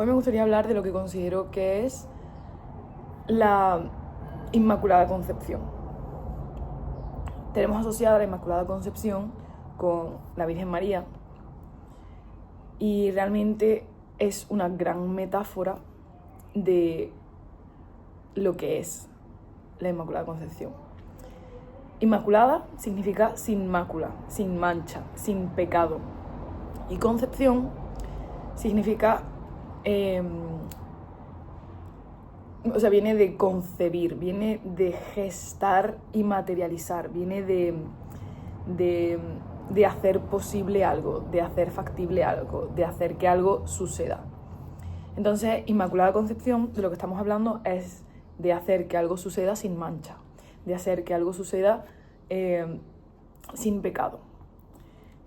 Hoy me gustaría hablar de lo que considero que es la Inmaculada Concepción. Tenemos asociada la Inmaculada Concepción con la Virgen María y realmente es una gran metáfora de lo que es la Inmaculada Concepción. Inmaculada significa sin mácula, sin mancha, sin pecado. Y concepción significa, viene de concebir, viene de gestar y materializar, viene de hacer posible algo, de hacer factible algo, de hacer que algo suceda. Entonces, Inmaculada Concepción, de lo que estamos hablando, es de hacer que algo suceda sin mancha, de hacer que algo suceda sin pecado.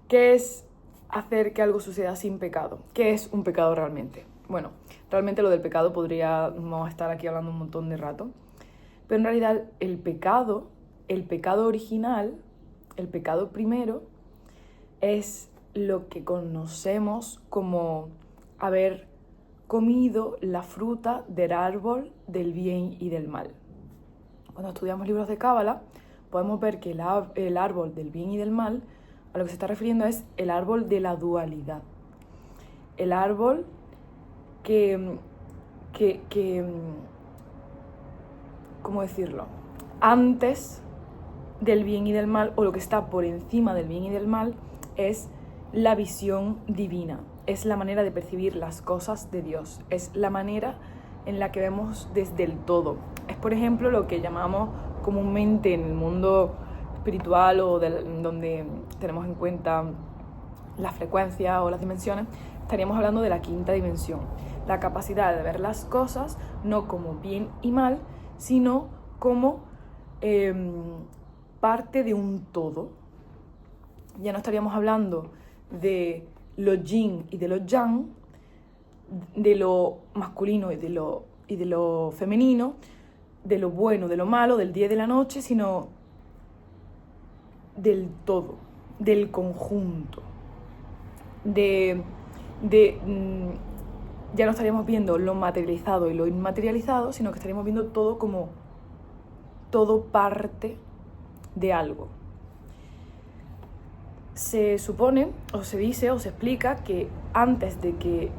¿Qué es hacer que algo suceda sin pecado? ¿Qué es un pecado realmente? Bueno, realmente lo del pecado podríamos estar aquí hablando un montón de rato, pero en realidad el pecado original, el pecado primero, es lo que conocemos como haber comido la fruta del árbol del bien y del mal. Cuando estudiamos libros de Cábala, podemos ver que el árbol del bien y del mal, a lo que se está refiriendo es el árbol de la dualidad. El árbol que ¿cómo decirlo? Antes del bien y del mal, o lo que está por encima del bien y del mal, es la visión divina. Es la manera de percibir las cosas de Dios. Es la manera en la que vemos desde el todo. Es, por ejemplo, lo que llamamos comúnmente en el mundo espiritual o donde tenemos en cuenta la frecuencia o las dimensiones, estaríamos hablando de la quinta dimensión. La capacidad de ver las cosas no como bien y mal, sino como parte de un todo. Ya no estaríamos hablando de lo yin y de lo yang, de lo masculino y de lo femenino, de lo bueno, de lo malo, del día y de la noche, sino del todo, del conjunto. Ya no estaríamos viendo lo materializado y lo inmaterializado, sino que estaríamos viendo todo como todo parte de algo. Se supone, o se dice, o se explica que antes de que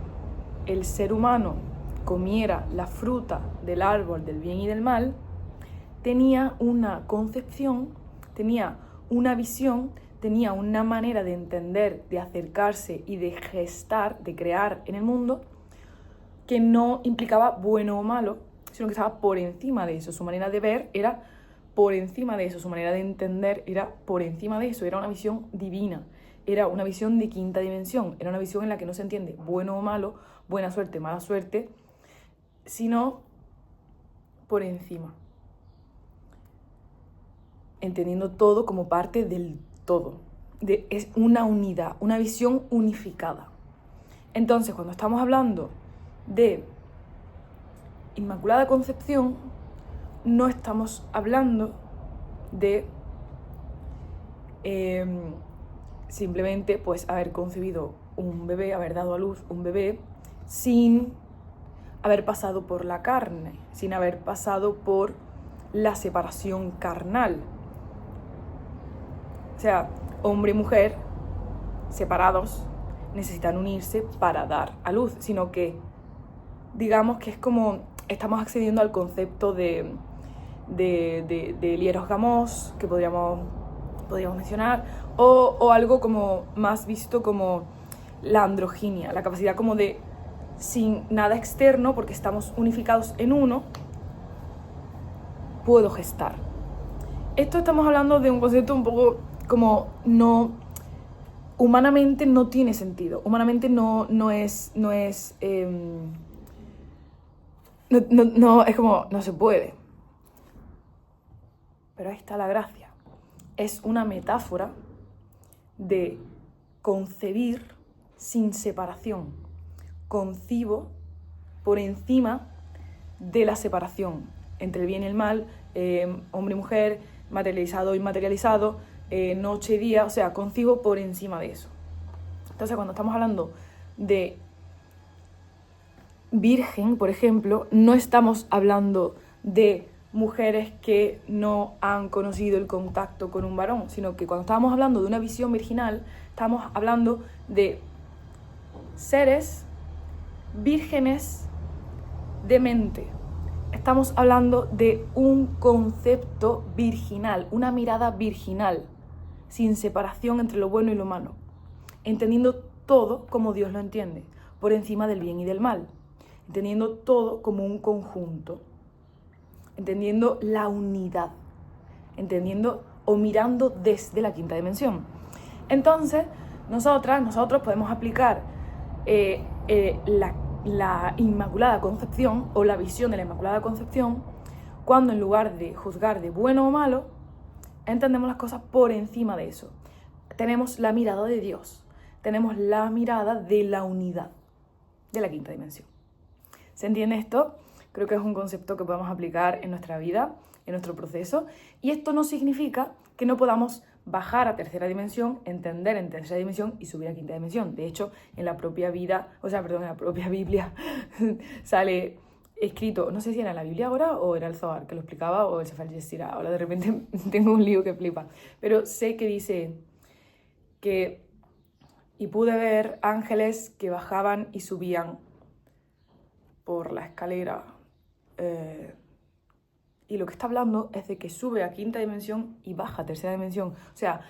el ser humano comiera la fruta del árbol del bien y del mal, tenía una concepción, tenía una visión, tenía una manera de entender, de acercarse y de gestar, de crear en el mundo, que no implicaba bueno o malo, sino que estaba por encima de eso. Su manera de ver era por encima de eso, su manera de entender era por encima de eso. Era una visión divina, era una visión de quinta dimensión, era una visión en la que no se entiende bueno o malo, buena suerte, mala suerte, sino por encima, entendiendo todo como parte del todo. Es una unidad, una visión unificada. Entonces, cuando estamos hablando de Inmaculada Concepción, no estamos hablando de simplemente pues haber concebido un bebé, haber dado a luz un bebé sin haber pasado por la carne, sin haber pasado por la separación carnal. O sea, hombre y mujer separados necesitan unirse para dar a luz, sino que digamos que es como estamos accediendo al concepto del hieros gamos, que podríamos mencionar, o algo como más visto como la androginia, la capacidad como de, sin nada externo, porque estamos unificados en uno, puedo gestar. Esto estamos hablando de un concepto un poco como no, humanamente no tiene sentido, humanamente no es como, no se puede. Pero ahí está la gracia. Es una metáfora de concebir sin separación. Concibo por encima de la separación entre el bien y el mal, hombre y mujer, materializado e inmaterializado, noche y día, o sea, concibo por encima de eso. Entonces, cuando estamos hablando de virgen, por ejemplo, no estamos hablando de mujeres que no han conocido el contacto con un varón, sino que cuando estábamos hablando de una visión virginal, estamos hablando de seres vírgenes de mente. Estamos hablando de un concepto virginal, una mirada virginal, sin separación entre lo bueno y lo malo, entendiendo todo como Dios lo entiende, por encima del bien y del mal, entendiendo todo como un conjunto, entendiendo la unidad, entendiendo o mirando desde la quinta dimensión. Entonces, nosotros podemos aplicar la Inmaculada Concepción o la visión de la Inmaculada Concepción cuando en lugar de juzgar de bueno o malo, entendemos las cosas por encima de eso. Tenemos la mirada de Dios, tenemos la mirada de la unidad, de la quinta dimensión. ¿Se entiende esto? Creo que es un concepto que podemos aplicar en nuestra vida, en nuestro proceso, y esto no significa que no podamos bajar a tercera dimensión, entender en tercera dimensión y subir a quinta dimensión. De hecho, en la propia Biblia sale escrito, no sé si era en la Biblia ahora o era el Zohar que lo explicaba o el Sefer Yetzirah. Ahora de repente tengo un lío que flipa, pero sé que dice que y pude ver ángeles que bajaban y subían por la escalera. Y lo que está hablando es de que sube a quinta dimensión y baja a tercera dimensión. O sea,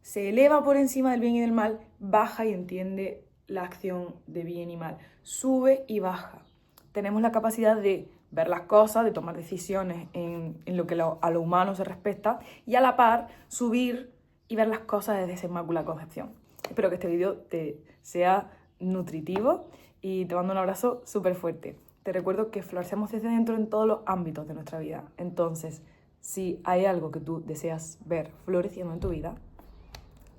se eleva por encima del bien y del mal, baja y entiende la acción de bien y mal. Sube y baja. Tenemos la capacidad de ver las cosas, de tomar decisiones en lo que a lo humano se respecta y a la par subir y ver las cosas desde esa Inmaculada Concepción. Espero que este vídeo te sea nutritivo y te mando un abrazo súper fuerte. Te recuerdo que florecemos desde dentro en todos los ámbitos de nuestra vida. Entonces, si hay algo que tú deseas ver floreciendo en tu vida,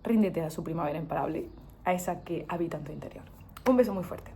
ríndete a su primavera imparable, a esa que habita en tu interior. Un beso muy fuerte.